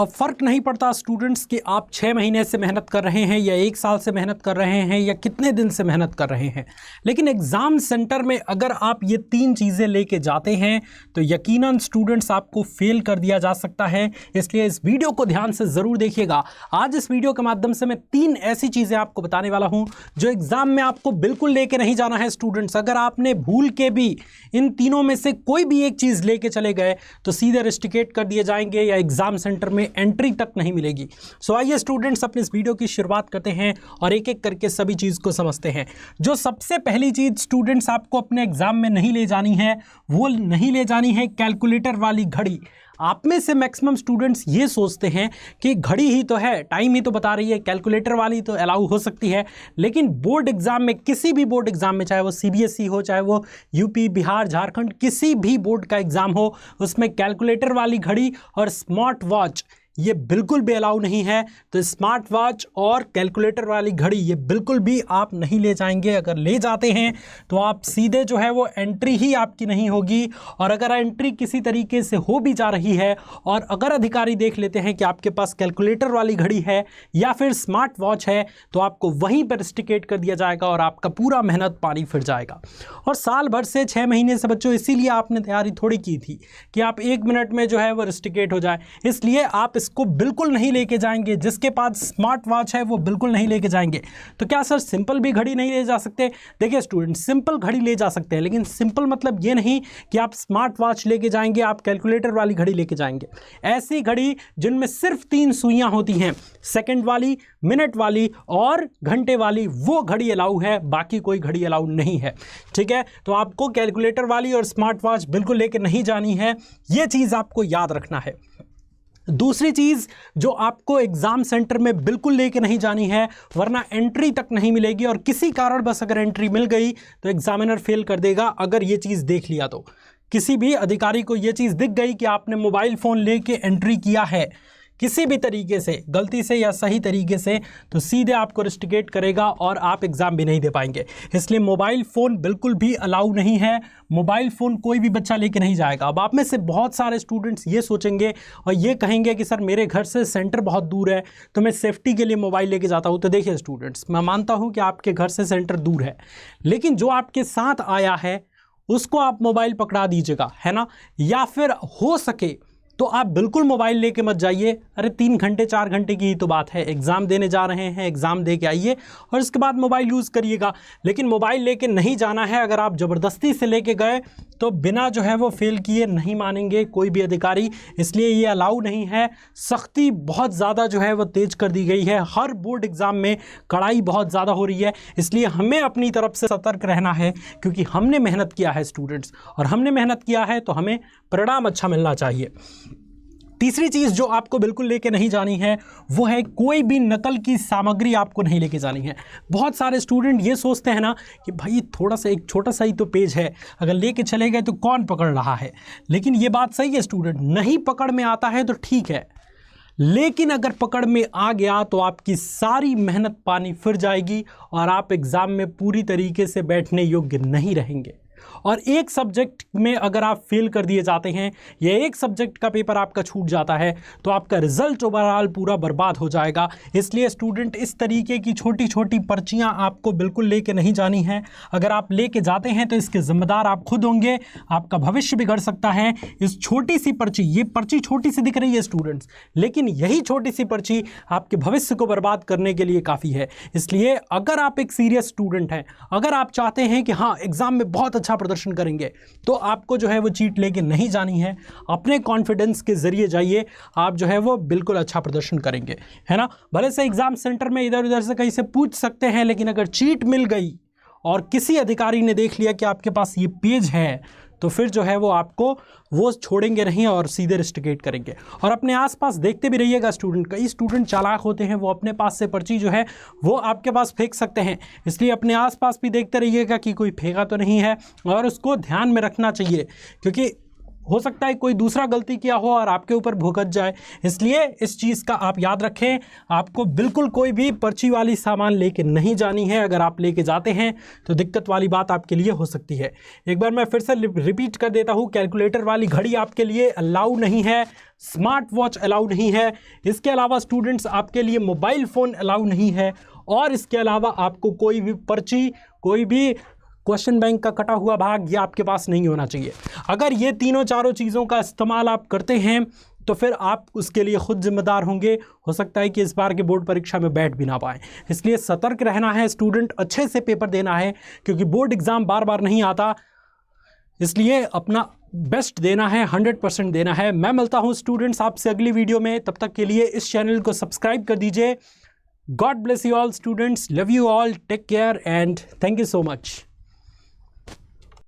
अब फ़र्क नहीं पड़ता स्टूडेंट्स कि आप 6 महीने से मेहनत कर रहे हैं या 1 साल से मेहनत कर रहे हैं या कितने दिन से मेहनत कर रहे हैं, लेकिन एग्ज़ाम सेंटर में अगर आप ये 3 चीज़ें लेके जाते हैं तो यकीनन स्टूडेंट्स आपको फेल कर दिया जा सकता है। इसलिए इस वीडियो को ध्यान से ज़रूर देखिएगा। आज इस वीडियो के माध्यम से मैं 3 ऐसी चीज़ें आपको बताने वाला हूँ जो एग्ज़ाम में आपको बिल्कुल लेके नहीं जाना है। स्टूडेंट्स, अगर आपने भूल के भी इन तीनों में से कोई भी एक चीज़ लेके चले गए तो सीधे रस्टिकेट कर दिए जाएंगे या एग्ज़ाम सेंटर में एंट्री तक नहीं मिलेगी। सो आइए स्टूडेंट्स, अपने इस वीडियो की शुरुआत करते हैं और एक एक करके सभी चीज़ को समझते हैं। जो सबसे पहली चीज़ स्टूडेंट्स आपको अपने एग्ज़ाम में नहीं ले जानी है, वो नहीं ले जानी है कैलकुलेटर वाली घड़ी। आप में से मैक्सिमम स्टूडेंट्स ये सोचते हैं कि घड़ी ही तो है, टाइम ही तो बता रही है, कैलकुलेटर वाली तो अलाउ हो सकती है। लेकिन बोर्ड एग्ज़ाम में, किसी भी बोर्ड एग्ज़ाम में, चाहे वो सीबीएसई हो, चाहे वो यूपी, बिहार, झारखंड, किसी भी बोर्ड का एग्ज़ाम हो, उसमें कैलकुलेटर वाली घड़ी और स्मार्ट वॉच ये बिल्कुल भी अलाउ नहीं है। तो स्मार्ट वॉच और कैलकुलेटर वाली घड़ी ये बिल्कुल भी आप नहीं ले जाएंगे। अगर ले जाते हैं तो आप सीधे जो है वो एंट्री ही आपकी नहीं होगी। और अगर एंट्री किसी तरीके से हो भी जा रही है और अगर अधिकारी देख लेते हैं कि आपके पास कैलकुलेटर वाली घड़ी है या फिर स्मार्ट वॉच है तो आपको वहीं पर रस्टिकेट कर दिया जाएगा और आपका पूरा मेहनत पानी फिर जाएगा। और साल भर से 6 महीने से बच्चों इसीलिए आपने तैयारी थोड़ी की थी कि आप 1 मिनट में जो है वो रस्टिकेट हो जाए, इसलिए आप इसको बिल्कुल नहीं लेके जाएंगे। जिसके पास स्मार्ट वॉच है वो बिल्कुल नहीं लेके जाएंगे। तो क्या सर सिंपल भी घड़ी नहीं ले जा सकते? देखिए स्टूडेंट, सिंपल घड़ी ले जा सकते हैं, लेकिन सिंपल मतलब ये नहीं कि आप स्मार्ट वॉच लेके जाएंगे, आप कैलकुलेटर वाली घड़ी लेके जाएंगे। ऐसी घड़ी जिनमें सिर्फ 3 सुइयां होती हैं, सेकंड वाली, मिनट वाली और घंटे वाली, वो घड़ी अलाउ है, बाकी कोई घड़ी अलाउ नहीं है। ठीक है, तो आपको कैलकुलेटर वाली और स्मार्ट वॉच बिल्कुल लेके नहीं जानी है, ये चीज़ आपको याद रखना है। दूसरी चीज़ जो आपको एग्ज़ाम सेंटर में बिल्कुल लेके नहीं जानी है, वरना एंट्री तक नहीं मिलेगी और किसी कारण बस अगर एंट्री मिल गई तो एग्जामिनर फेल कर देगा। अगर ये चीज़ देख लिया तो किसी भी अधिकारी को ये चीज़ दिख गई कि आपने मोबाइल फ़ोन लेके एंट्री किया है किसी भी तरीके से, गलती से या सही तरीके से, तो सीधे आपको रस्टिकेट करेगा और आप एग्ज़ाम भी नहीं दे पाएंगे। इसलिए मोबाइल फ़ोन बिल्कुल भी अलाउ नहीं है। मोबाइल फ़ोन कोई भी बच्चा लेके नहीं जाएगा। अब आप में से बहुत सारे स्टूडेंट्स ये सोचेंगे और ये कहेंगे कि सर मेरे घर से सेंटर बहुत दूर है तो मैं सेफ्टी के लिए मोबाइल लेके जाता हूँ। तो देखिए स्टूडेंट्स, मैं मानता हूँ कि आपके घर से सेंटर दूर है, लेकिन जो आपके साथ आया है उसको आप मोबाइल पकड़ा दीजिएगा, है ना। या फिर हो सके तो आप बिल्कुल मोबाइल लेके मत जाइए। अरे 3 घंटे 4 घंटे की ही तो बात है, एग्ज़ाम देने जा रहे हैं, एग्ज़ाम दे के आइए और इसके बाद मोबाइल यूज़ करिएगा। लेकिन मोबाइल लेके नहीं जाना है। अगर आप ज़बरदस्ती से लेके गए तो बिना जो है वो फेल किए नहीं मानेंगे कोई भी अधिकारी, इसलिए ये अलाउ नहीं है। सख्ती बहुत ज़्यादा जो है वो तेज़ कर दी गई है। हर बोर्ड एग्ज़ाम में कड़ाई बहुत ज़्यादा हो रही है, इसलिए हमें अपनी तरफ से सतर्क रहना है, क्योंकि हमने मेहनत किया है स्टूडेंट्स, और हमने मेहनत किया है तो हमें परिणाम अच्छा मिलना चाहिए। तीसरी चीज़ जो आपको बिल्कुल लेके नहीं जानी है वो है कोई भी नकल की सामग्री आपको नहीं लेके जानी है। बहुत सारे स्टूडेंट ये सोचते हैं ना कि भाई थोड़ा सा, एक छोटा सा ही तो पेज है, अगर लेके चले गए तो कौन पकड़ रहा है। लेकिन ये बात सही है स्टूडेंट, नहीं पकड़ में आता है तो ठीक है, लेकिन अगर पकड़ में आ गया तो आपकी सारी मेहनत पानी फिर जाएगी और आप एग्ज़ाम में पूरी तरीके से बैठने योग्य नहीं रहेंगे। और एक सब्जेक्ट में अगर आप फेल कर दिए जाते हैं या एक सब्जेक्ट का पेपर आपका छूट जाता है तो आपका रिजल्ट ओवरऑल पूरा बर्बाद हो जाएगा। इसलिए स्टूडेंट, इस तरीके की छोटी छोटी पर्चियां आपको बिल्कुल लेके नहीं जानी है। अगर आप लेके जाते हैं तो इसके ज़िम्मेदार आप खुद होंगे, आपका भविष्य बिगड़ सकता है। इस छोटी सी पर्ची, ये पर्ची छोटी सी दिख रही है स्टूडेंट्स, लेकिन यही छोटी सी पर्ची आपके भविष्य को बर्बाद करने के लिए काफ़ी है। इसलिए अगर आप एक सीरियस स्टूडेंट हैं, अगर आप चाहते हैं कि हाँ एग्ज़ाम में बहुत अच्छा प्रदर्शन करेंगे, तो आपको जो है वो चीट लेके नहीं जानी है। अपने कॉन्फिडेंस के जरिए जाइए, आप जो है वो बिल्कुल अच्छा प्रदर्शन करेंगे, है ना। भले से एग्जाम सेंटर में इधर उधर से कहीं से पूछ सकते हैं, लेकिन अगर चीट मिल गई और किसी अधिकारी ने देख लिया कि आपके पास ये पेज है तो फिर जो है वो आपको वो छोड़ेंगे नहीं और सीधे रस्टिकेट करेंगे। और अपने आसपास देखते भी रहिएगा स्टूडेंट, कई स्टूडेंट चालाक होते हैं, वो अपने पास से पर्ची जो है वो आपके पास फेंक सकते हैं। इसलिए अपने आसपास भी देखते रहिएगा कि कोई फेंका तो नहीं है और उसको ध्यान में रखना चाहिए, क्योंकि हो सकता है कोई दूसरा गलती किया हो और आपके ऊपर भुगत जाए। इसलिए इस चीज़ का आप याद रखें, आपको बिल्कुल कोई भी पर्ची वाली सामान लेके नहीं जानी है। अगर आप लेके जाते हैं तो दिक्कत वाली बात आपके लिए हो सकती है। एक बार मैं फिर से रिपीट कर देता हूँ, कैलकुलेटर वाली घड़ी आपके लिए अलाउ नहीं है, स्मार्ट वॉच अलाउ नहीं है। इसके अलावा स्टूडेंट्स आपके लिए मोबाइल फ़ोन अलाउ नहीं है, और इसके अलावा आपको कोई भी पर्ची, कोई भी क्वेश्चन बैंक का कटा हुआ भाग ये आपके पास नहीं होना चाहिए। अगर ये तीनों चारों चीज़ों का इस्तेमाल आप करते हैं तो फिर आप उसके लिए खुद जिम्मेदार होंगे। हो सकता है कि इस बार के बोर्ड परीक्षा में बैठ भी ना पाएँ। इसलिए सतर्क रहना है स्टूडेंट, अच्छे से पेपर देना है, क्योंकि बोर्ड एग्ज़ाम बार बार नहीं आता। इसलिए अपना बेस्ट देना है, 100% देना है। मैं मिलता हूँ स्टूडेंट्स आपसे अगली वीडियो में। तब तक के लिए इस चैनल को सब्सक्राइब कर दीजिए। God bless you all students. Love you all. Take care and thank you so much.